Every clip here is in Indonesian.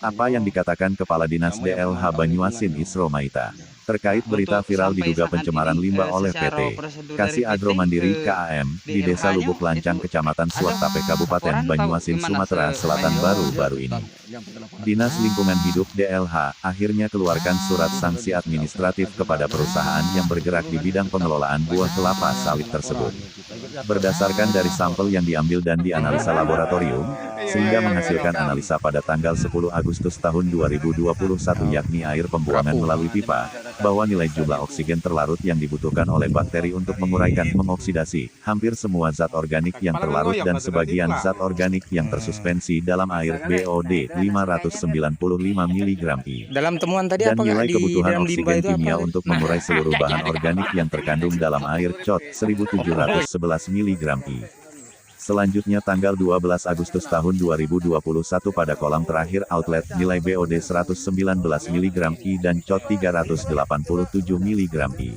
Apa yang dikatakan Kepala Dinas DLH Banyuasin Isro Maita terkait berita viral diduga pencemaran limbah oleh PT Kasih Agro Mandiri KAM di Desa Lubuk Lancang, Kecamatan Suaktape, Kabupaten Banyuasin, Sumatera Selatan baru-baru ini. Dinas Lingkungan Hidup DLH akhirnya keluarkan surat sanksi administratif kepada perusahaan yang bergerak di bidang pengelolaan buah kelapa sawit tersebut. Berdasarkan dari sampel yang diambil dan dianalisa laboratorium, sehingga menghasilkan analisa pada tanggal 10 Agustus tahun 2021 yakni air pembuangan melalui pipa, bahwa nilai jumlah oksigen terlarut yang dibutuhkan oleh bakteri untuk menguraikan mengoksidasi hampir semua zat organik yang terlarut dan sebagian zat organik yang tersuspensi dalam air BOD 595 mg I. Dalam temuan tadi Dan apakah nilai di kebutuhan dalam limbah oksigen itu kimia apa? untuk mengurai seluruh bahan organik yang terkandung dalam air COT 1711 mg I. Selanjutnya tanggal 12 Agustus tahun 2021 pada kolom terakhir outlet nilai BOD 119 mg I dan COT 387 mg I.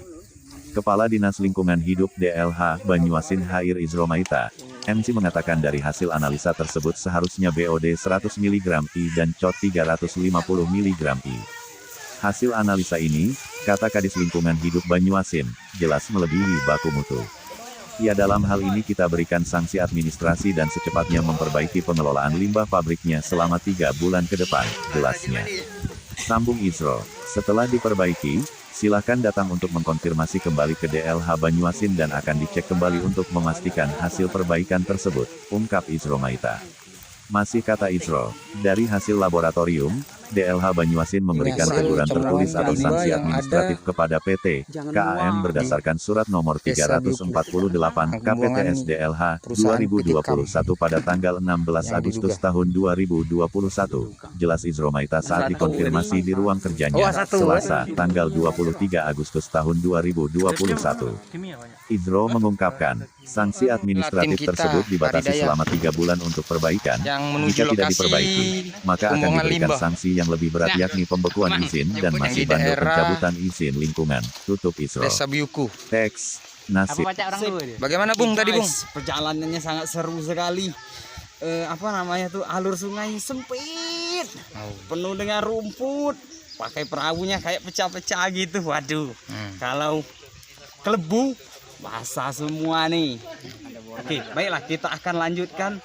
Kepala Dinas Lingkungan Hidup DLH Banyuasin Hair Isro Maita, MC mengatakan dari hasil analisa tersebut seharusnya BOD 100 mg I dan COT 350 mg I. Hasil analisa ini, kata Kadis Lingkungan Hidup Banyuasin, jelas melebihi baku mutu. Ya, dalam hal ini kita berikan sanksi administrasi dan secepatnya memperbaiki pengelolaan limbah pabriknya selama 3 bulan ke depan, jelasnya. Sambung Isro, setelah diperbaiki, silakan datang untuk mengkonfirmasi kembali ke DLH Banyuasin dan akan dicek kembali untuk memastikan hasil perbaikan tersebut, ungkap Isro Maita. Masih kata Isro, dari hasil laboratorium, DLH Banyuasin memberikan teguran tertulis atau sanksi administratif kepada PT KAM berdasarkan surat nomor 348 KPTS DLH 2021 pada tanggal 16 Agustus tahun 2021. Jelas Isro Maita saat dikonfirmasi di ruang kerjanya, Selasa, tanggal 23 Agustus tahun 2021. Isro mengungkapkan, sanksi administratif tersebut dibatasi selama 3 bulan untuk perbaikan. Jika tidak diperbaiki, maka akan diberikan sanksi yang lebih berat yakni pembekuan izin dan masih bandel pencabutan izin lingkungan. Tutup Isro. Desa Biuku. Teks, Nasib. Bagaimana Bung tadi Bung? Perjalanannya sangat seru sekali. Apa namanya tuh, alur sungai sempit, penuh dengan rumput. Pakai perahunya kayak pecah-pecah gitu. Waduh, kalau kelebu basah semua nih. Oke, baiklah kita akan lanjutkan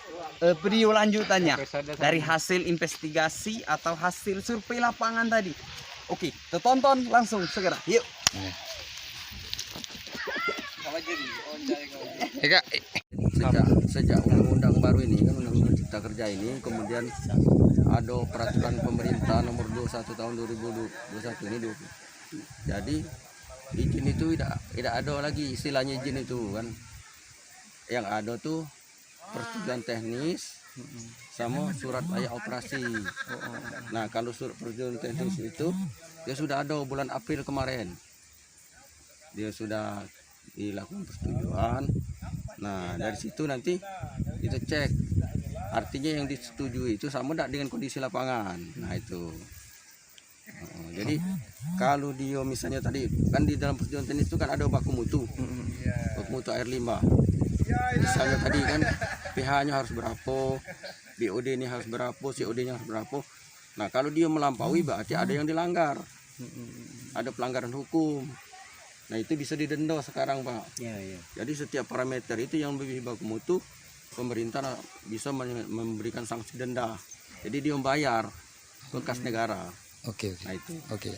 video lanjutannya dari hasil investigasi atau hasil survei lapangan tadi. Oke, tonton langsung segera. Yuk. Sejak undang-undang baru ini kan, undang-undang Cipta Kerja ini, kemudian ada peraturan pemerintah nomor 21 tahun 2021 ini. Jadi izin itu tidak ada lagi istilahnya izin itu kan. Yang ada tuh persetujuan teknis sama surat layak operasi. Nah, kalau surat persetujuan teknis itu dia sudah ada bulan April kemarin. Dia sudah dilakukan persetujuan. Nah, dari situ nanti kita cek artinya yang disetujui itu sama tidak dengan kondisi lapangan. Nah, itu. Jadi kalau dia misalnya tadi kan di dalam persetujuan teknis itu kan ada baku mutu air limbah. Misalnya tadi kan pH-nya harus berapa, BOD-nya harus berapa, COD-nya harus berapa. Nah, kalau dia melampaui berarti ada yang dilanggar, ada pelanggaran hukum. Nah, itu bisa didenda sekarang Pak. Jadi setiap parameter itu yang lebih baku mutu, pemerintah bisa memberikan sanksi denda. Jadi dia membayar ke kas negara. Oke. Nah, itu. Oke.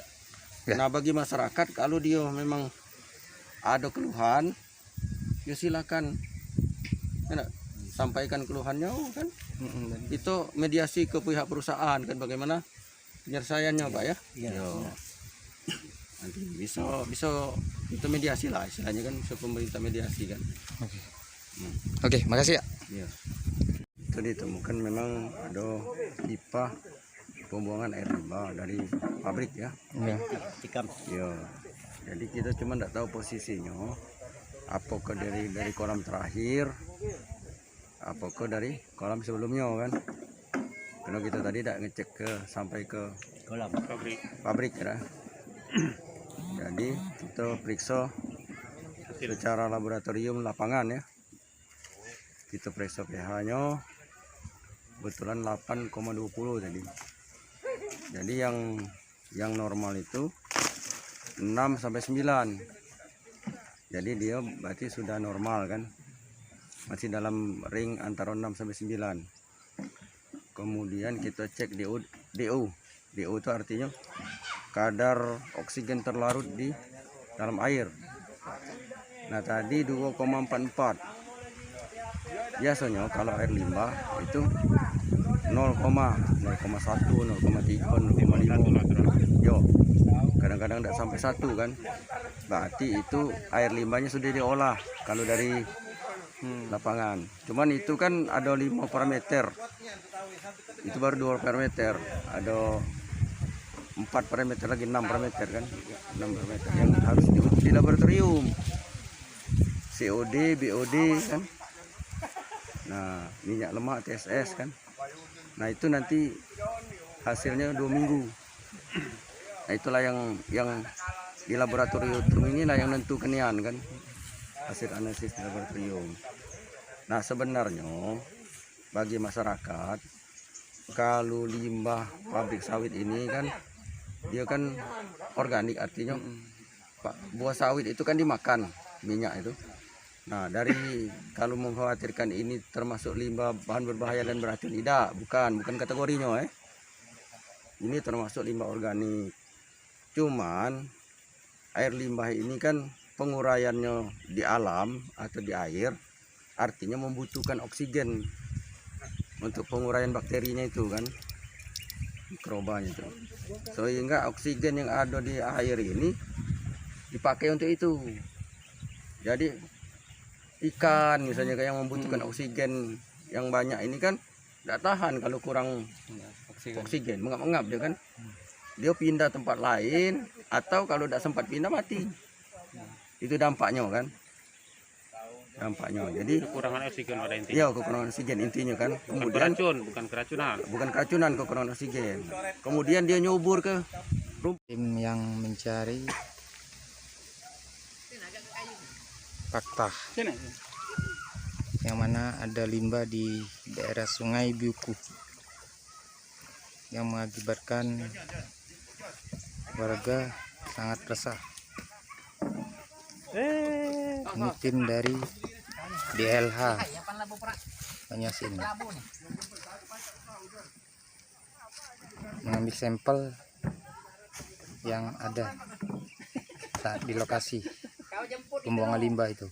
Nah, bagi masyarakat kalau dia memang ada keluhan, ya silakan sampaikan keluhannya kan. Itu mediasi ke pihak perusahaan kan, bagaimana penyelesaiannya Pak ya. Nanti bisa itu mediasi lah istilahnya kan, bisa pemerintah mediasi kan. Oke, makasih ya. Itu ditemukan memang ada pipa pembuangan air limbah dari pabrik ya. Jadi kita cuma tidak tahu posisinya, apakah dari kolam terakhir, apakah dari kolam sebelumnya kan. Karena kita tadi tidak ngecek sampai ke kolam pabrik ya. Jadi kita periksa secara laboratorium lapangan ya. Kita periksa pH-nya, kebetulan 8,20 tadi. Jadi yang normal itu 6 sampai 9. Jadi dia berarti sudah normal kan. Masih dalam ring antara 6 sampai 9. Kemudian kita cek DO. DO itu artinya kadar oksigen terlarut di dalam air. Nah, tadi 2,44. Biasanya kalau air limbah itu 0,1, 0,3, 0,5. Yo, kadang-kadang tidak sampai 1 kan. Berarti itu air limbahnya sudah diolah kalau dari lapangan. Cuman itu kan ada 5 parameter. Itu baru 2 parameter. Ada 4 parameter lagi, 6 parameter kan. 6 parameter yang harus diuji di laboratorium. COD, BOD kan. Nah, minyak lemak, TSS kan. Nah, itu nanti hasilnya 2 minggu. Nah, itulah yang di laboratorium inilah yang nentukan kan. Hasil analisis di laboratorium. Nah, sebenarnya bagi masyarakat, kalau limbah pabrik sawit ini kan dia kan organik, artinya buah sawit itu kan dimakan minyak itu. Nah, dari kalau mengkhawatirkan ini termasuk limbah bahan berbahaya dan beracun, tidak, bukan kategorinya Ini termasuk limbah organik. Cuman air limbah ini kan penguraiannya di alam atau di air, artinya membutuhkan oksigen untuk penguraian bakterinya itu kan, mikrobanya itu. Sehingga oksigen yang ada di air ini dipakai untuk itu. Jadi ikan misalnya kayak yang membutuhkan oksigen yang banyak ini kan tidak tahan kalau kurang oksigen, mengap-ngap dia kan. Dia pindah tempat lain, atau kalau tidak sempat pindah mati. Itu dampaknya kan. Dampaknya. Jadi kekurangan oksigen pada intinya. iya, kekurangan oksigen intinya kan. Kemudian Bukan keracunan. bukan keracunan, kekurangan oksigen. Kemudian dia nyubur ke Tim yang mencari fakta yang mana ada limbah di daerah Sungai Biuku yang mengakibatkan warga sangat resah. Ini tim dari DLH Banyasin mengambil sampel yang ada saat di lokasi pembuangan limbah itu.